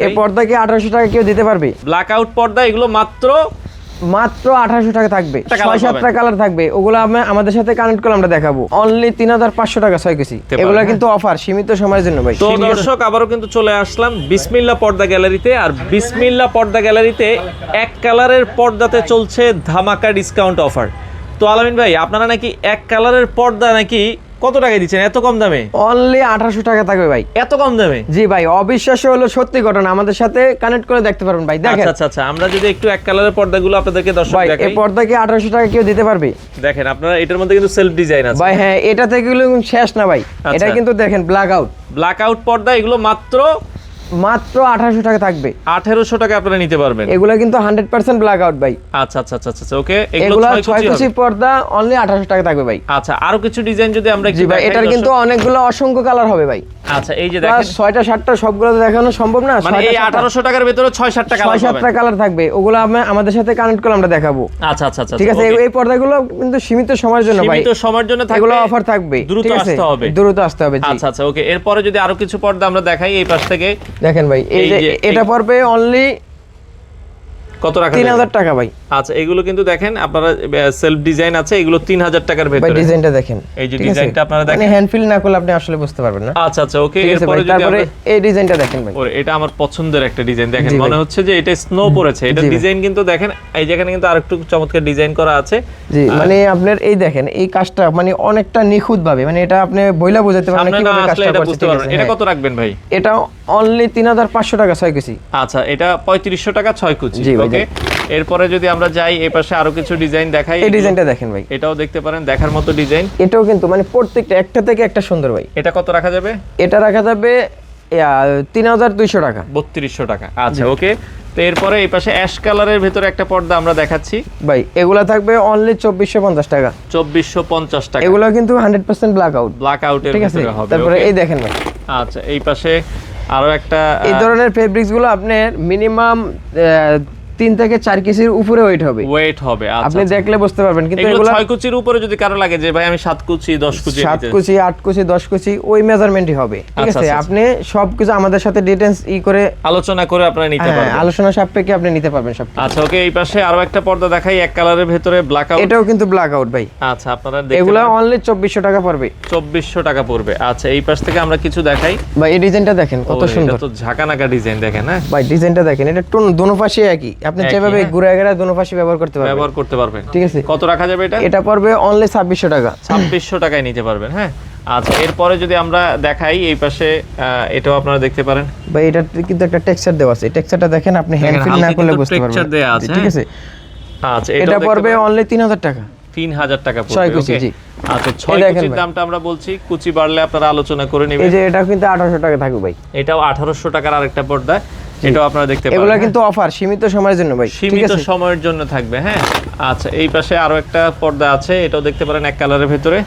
এই পর্দা কি 1800 টাকা কেউ দিতে পারবে? ব্ল্যাক আউট পর্দা এগুলো মাত্র 1800 টাকা থাকবে, 6-7টা কালার থাকবে। ওগুলো আমাদের সাথে কানেক্ট করলে আমরা দেখাবো। অনলি 3500 টাকা 6 কেজি। এগুলো কিন্তু অফার, সীমিত সময়ের জন্য ভাই। তো দর্শক আবারও কিন্তু চলে আসলাম বিসমিল্লাহ পর্দা গ্যালারিতে। আর বিসমিল্লাহ পর্দা গ্যালারিতে এক কালারের পর্দাতে চলছে ধামাকা ডিসকাউন্ট অফার। তো আলামিন ভাই, আপনারা নাকি এক কালারের পর্দা নাকি কত টাকায় দিচ্ছেন এত কম দামে? অনলি 1800 টাকা থাকবে ভাই, এত কম দামে? জি ভাই, অবিশ্বাস্য হলো সত্যি ঘটনা। আমাদের সাথে কানেক্ট করে দেখতে পারবেন ভাই। দেখেন আচ্ছা আচ্ছা, আমরা যদি একটু এক কালারের পর্দাগুলো আপনাদেরকে দর্শক ভাই, দেখাই। এই পর্দা কি 1800 টাকা কেউ দিতে পারবে? দেখেন আপনারা, এটার মধ্যে কিন্তু সেলফ ডিজাইন আছে ভাই। হ্যাঁ, এটা থেকে শেষ না ভাই। এটা কিন্তু দেখেন ব্ল্যাক আউট পর্দা, এগুলো মাত্র 1800 টাকা থাকবে। 1800 টাকা আপনারা নিতে পারবেন। এগুলা কিন্তু 100% ব্ল্যাক আউট ভাই। আচ্ছা আচ্ছা আচ্ছা আচ্ছা, ওকে। এগুলো 6 কুচি পর্দা অনলি 1800 টাকা থাকবে ভাই। আচ্ছা, আরো কিছু ডিজাইন যদি আমরা একটু জি ভাই, দেখাই এটার কিন্তু অনেকগুলো অসংখ্য কালার হবে ভাই। আচ্ছা, এই যে দেখেন 6টা 7টা সবগুলো দেখানো সম্ভব না। মানে এই 1800 টাকার ভিতরে 6-7টা কালার পাবেন। 6-7টা কালার থাকবে। ওগুলো আমাদের সাথে কানেক্ট করলে আমরা দেখাবো। আচ্ছা আচ্ছা আচ্ছা, ঠিক আছে। এই পর্দাগুলো কিন্তু সীমিত সময়ের জন্য ভাই, সীমিত সময়ের জন্য থাকবে। এগুলো অফার থাকবে, দ্রুত আসতে হবে, দ্রুত আসতে হবে। জি আচ্ছা আচ্ছা, ওকে। এরপরে যদি আরো কিছু পর্দা আমরা দেখাই এই পাশ থেকে, দেখেন ভাই, এই যে এটা পড়বে অনলি কত রাখা? 3000 টাকা ভাই। আচ্ছা, এগুলো কিন্তু দেখেন আপনারা সেলফ ডিজাইন আছে, এগুলো 3000 টাকার ভাই। ভিতরে। ডিজাইনটা দেখেন, এই যে ডিজাইনটা আপনারা দেখেন, মানে হ্যান্ড ফিল না করলে আপনি আসলে বুঝতে পারবেন না। আচ্ছা আচ্ছা, ওকে। এরপরে যদি তারপরে এই ডিজাইনটা দেখেন ভাই, ওরে এটা আমার পছন্দের একটা ডিজাইন। দেখেন মনে হচ্ছে যে এটা স্নো পড়েছে। এটা ডিজাইন কিন্তু দেখেন, এই যেখানে কিন্তু আরেকটু চমৎকার ডিজাইন করা আছে। জি, মানে আপনার এই দেখেন এই কাজটা মানে অনেকটা নিখুঁত ভাবে, মানে এটা আপনি বইলা বোঝাতে পারবেন না কিভাবে কাজটা করতে পারবেন। এটা কত রাখবেন ভাই? এটা অনলি 3500 টাকা 6 কেজি। আচ্ছা, এটা 3500 টাকা 6 কুচি। ওকে। এরপরে যদি আমরা যাই এই পাশে আরো কিছু ডিজাইন দেখাই। এই ডিজাইনটা দেখেন ভাই, এটাও দেখতে পারেন, দেখার মতো ডিজাইন। এটাও কিন্তু মানে প্রত্যেকটা একটা থেকে একটা সুন্দর ভাই। এটা কত রাখা যাবে? এটা রাখা যাবে 3200 টাকা, 3200 টাকা। আচ্ছা, ওকে। তো এরপরে এই পাশে অ্যাশ কালারের ভিতরে একটা পর্দা আমরা দেখাচ্ছি ভাই। এগুলা থাকবে অনলি 2450 টাকা, 2450 টাকা। এগুলা কিন্তু 100% ব্ল্যাক আউটের ভিতরে হবে। তারপরে এই দেখেন ভাই, আচ্ছা, এই পাশে আরো একটা এই ধরনের ফেব্রিক্স গুলো আপনার মিনিমাম 3 থেকে 4 কেজির উপরে ওয়েট হবে। আচ্ছা, আপনি দেখলে বুঝতে পারবেন। কিন্তু এগুলো 6 কুচির উপরে যদি কারো লাগে যে ভাই আমি 7 কুচি 10 কুচি 7 কুচি 8 কুচি 10 কুচি ওই মেজারমেন্টই হবে। ঠিক আছে, আপনি সবকিছু আমাদের সাথে ডিটেইলস করে আলোচনা করে আপনারা নিতে পারবেন। আলোচনা সাপেক্ষে আপনি নিতে পারবেন সব। আচ্ছা, ওকে। এই পাশে আরো একটা পর্দা দেখাই এক কালারের ভিতরে ব্ল্যাক আউট। এটাও কিন্তু ব্ল্যাক আউট ভাই। আচ্ছা, আপনারা দেখতে এগুলা অনলি 2400 টাকা পড়বে। 2400 টাকা পড়বে। আচ্ছা, এই পাশ থেকে আমরা কিছু দেখাই ভাই। এই ডিজাইনটা দেখেন কত সুন্দর, এটা তো ঝাঁকানাকা ডিজাইন। দেখেন, হ্যাঁ ভাই, ডিজাইনটা দেখেন। এটা টোন দোনো পাশে একই, আপনি যেভাবে ঘুরে ঘুরে দোনো পাশে ব্যবহার করতে পারবেন। ঠিক আছে। কত রাখা যাবে এটা? এটা পড়বে অনলি 2600 টাকা, 2600 টাকায় নিতে পারবেন। হ্যাঁ, আচ্ছা। এরপরে যদি আমরা দেখাই এই পাশে, এটাও আপনারা দেখতে পারেন ভাই। এটা কিন্তু একটা টেক্সচার দেওয়া আছে, টেক্সচারটা দেখেন, আপনি হ্যান্ড ফিল না করলে বুঝতে পারবেন। টেক্সচার দেয়া আছে, ঠিক আছে। আচ্ছা, এটা পড়বে অনলি 3000 টাকা, 3000 টাকা পড়বে। 6 কুচি। জি, আচ্ছা, 6 কুচির দামটা আমরা বলছি, কুচি বাড়লে আপনারা আলোচনা করে নেবেন। এই যে এটা কিন্তু 1800 টাকা থাকবে ভাই। এটাও 1800 টাকার আরেকটা পর্দা, এটাও আপনারা দেখতে পাবেন। এগুলা কিন্তু অফার, সীমিত সময়ের জন্য ভাই। সীমিত সময়ের জন্য থাকবে। হ্যাঁ, আচ্ছা। এই পাশে আরো একটা পর্দা আছে, এটাও দেখতে পারেন এক কালারের ভিতরে।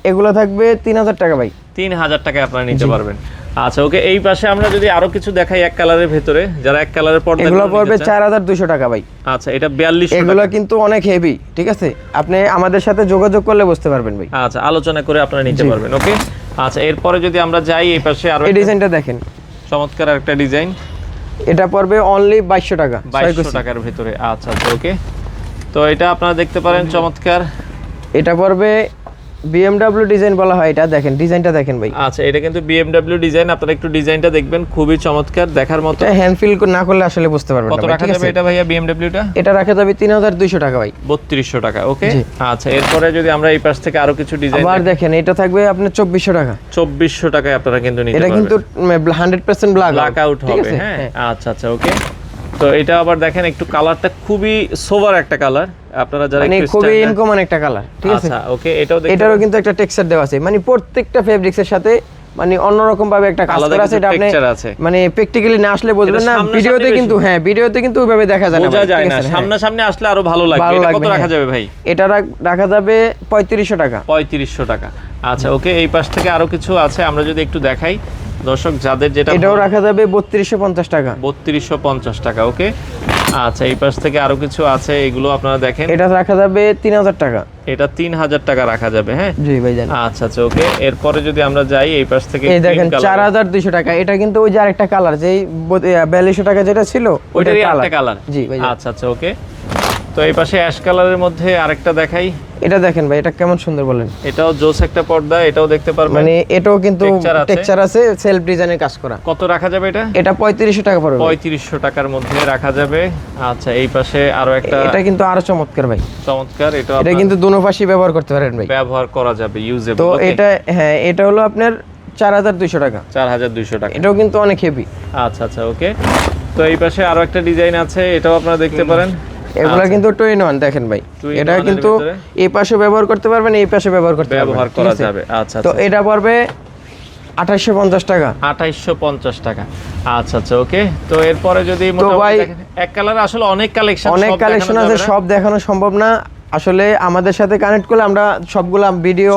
এগুলো থাকবে 3000 টাকা ভাই, 3000 টাকায় আপনারা নিতে পারবেন। আচ্ছা, ওকে। এই পাশে আমরা যদি আরো কিছু দেখাই এক কালারের ভিতরে, যারা এক কালারের পর্দা, এগুলো পড়বে 4200 টাকা ভাই। আচ্ছা, এটা 4200 টাকা। এগুলো কিন্তু অনেক হেভি। ঠিক আছে, আপনি আমাদের সাথে যোগাযোগ করলে বুঝতে পারবেন ভাই। আচ্ছা, আলোচনা করে আপনারা নিতে পারবেন। ওকে। আচ্ছা, এরপরে যদি আমরা যাই এই পাশে আরো এই ডিজাইনটা দেখেন, চমৎকার একটা ডিজাইন। এটা পড়বে অনলি 2200 টাকা, 2200 টাকার ভিতরে। আচ্ছা আচ্ছা, ওকে। তো এটা আপনারা দেখতে পারেন, চমৎকার। এটা পড়বে BMW ডিজাইন বলা হয় এটা। দেখেন ডিজাইনটা দেখেন ভাই। আচ্ছা, এটা কিন্তু BMW ডিজাইন। আপনারা একটু ডিজাইনটা দেখবেন, খুবই চমৎকার, দেখার মতো। হ্যান্ড ফিল না করলে আসলে বুঝতে পারবেন না। কত রাখা যাবে এটা ভাইয়া BMW-টা? এটা রাখা যাবে 3200 টাকা ভাই, 3200 টাকা। ওকে। আচ্ছা, এরপরে যদি আমরা এই পাশ থেকে আরো কিছু ডিজাইন আবার দেখেন, এটা থাকবে আপনার 2400 টাকা, 2400 টাকায় আপনারা কিন্তু নিতে এটা পারবেন। কিন্তু 100% ব্ল্যাক আউট হবে। হ্যাঁ, আচ্ছা আচ্ছা, ওকে। তো এটা আবার দেখেন, একটু কালারটা খুবই সোভার একটা কালার। আপনারা যারা মানে খুবই ইনকমন একটা কালার। ঠিক আছে। আচ্ছা, ওকে। এটারও কিন্তু একটা টেক্সচার দেওয়া আছে, মানে প্রত্যেকটা ফেব্রিক্সের সাথে মানে অন্যরকম ভাবে একটা কাজ করা আছে। এটা আপনি মানে প্র্যাকটিক্যালি না আসলে বুঝবেন না। ভিডিওতে কিন্তু ভিডিওতে কিন্তু ওইভাবে দেখা যায় না, বোঝা যায় না। সামনাসামনি আসলে আরো ভালো লাগবে। এটা কত রাখা যাবে ভাই? এটা রাখা যাবে 3500 টাকা, 3500 টাকা। আচ্ছা, ওকে। এই পাশ থেকে আরো কিছু আছে, আমরা যদি একটু দেখাই। দর্শক যাদের যেটা এটাও রাখা যাবে 3250 টাকা। 3250 টাকা, ওকে। আচ্ছা, এই পাশ থেকে আরো কিছু আছে, এগুলো আপনারা দেখেন। এটা রাখা যাবে 3000 টাকা। এটা 3000 টাকা রাখা যাবে, হ্যাঁ জি ভাইজান। আচ্ছা আচ্ছা, ওকে। এরপরে যদি আমরা যাই এই পাশ থেকে, এই দেখেন 4200 টাকা। এটা কিন্তু ওই যে আরেকটা কালার, যেই 4200 টাকা যেটা ছিল ওইটারই আরেকটা কালার। জি ভাইজান। আচ্ছা আচ্ছা, ওকে। তো এই পাশে অ্যাশ কালারের মধ্যে আরেকটা দেখাই। এটা দেখেন ভাই, এটা কেমন সুন্দর বলেন। এটাও জোস একটা পর্দা, এটাও দেখতে পারবেন। মানে এটাও কিন্তু টেক্সচার আছে, সেলফ ডিজাইনের কাজ করা। কত রাখা যাবে এটা? এটা 3500 টাকা পড়বে। 3500 টাকার মধ্যে রাখা যাবে। আচ্ছা, এই পাশে আরো একটা, এটা কিন্তু আরো চমৎকার ভাই, চমৎকার। এটা কিন্তু দুনো পাশেই ব্যবহার করতে পারেন ভাই, ব্যবহার করা যাবে, ইউজেবল। তো এটা হ্যাঁ, এটা হলো আপনার 4200 টাকা। 4200 টাকা। এটাও কিন্তু অনেক হেভি। আচ্ছা আচ্ছা, ওকে। তো এই পাশে আরো একটা ডিজাইন আছে, এটাও আপনারা দেখতে পারেন। এগুলা কিন্তু 2-in-1 দেখেন ভাই, এটা কিন্তু এই পাশে ব্যবহার করতে পারবেন, এই পাশে ব্যবহার করতে পারবেন, ব্যবহার করা যাবে। আচ্ছা, তো এটা পড়বে 2850 টাকা। 2850 টাকা। আচ্ছা আচ্ছা, ওকে। তো এরপরে যদি মোটামুটি দেখেন, এক কালার আসলে অনেক কালেকশন আছে, সব দেখানো সম্ভব না আসলে। আমাদের সাথে কানেক্ট করলে আমরা সবগুলা ভিডিও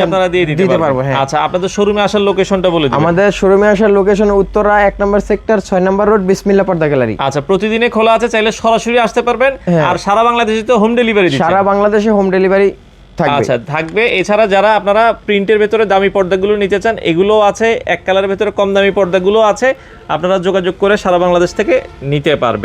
আপনারা দিয়ে দিতে পারবো। হ্যাঁ। আচ্ছা, আপনাদের শোরুমে আসার লোকেশনটা বলে দিন। আমাদের শোরুমে আসার লোকেশন উত্তরা 1 নম্বর সেক্টর 6 নম্বর রোড, বিসমিল্লাহ পর্দা গ্যালারি। আচ্ছা, প্রতিদিনে খোলা আছে, চাইলে সরাসরি আসতে পারবেন। আর সারা বাংলাদেশে তো হোম ডেলিভারি দিচ্ছেন। সারা বাংলাদেশে হোম ডেলিভারি থাকবে। আচ্ছা, থাকবে। এছাড়া যারা আপনারা প্রিন্টের ভেতরে দামি পর্দাগুলো নিতে চান, এগুলো আছে। এক কালারের ভেতরে কম দামি পর্দাগুলো আছে, আপনারা যোগাযোগ করে সারা বাংলাদেশ থেকে নিতে পারবেন।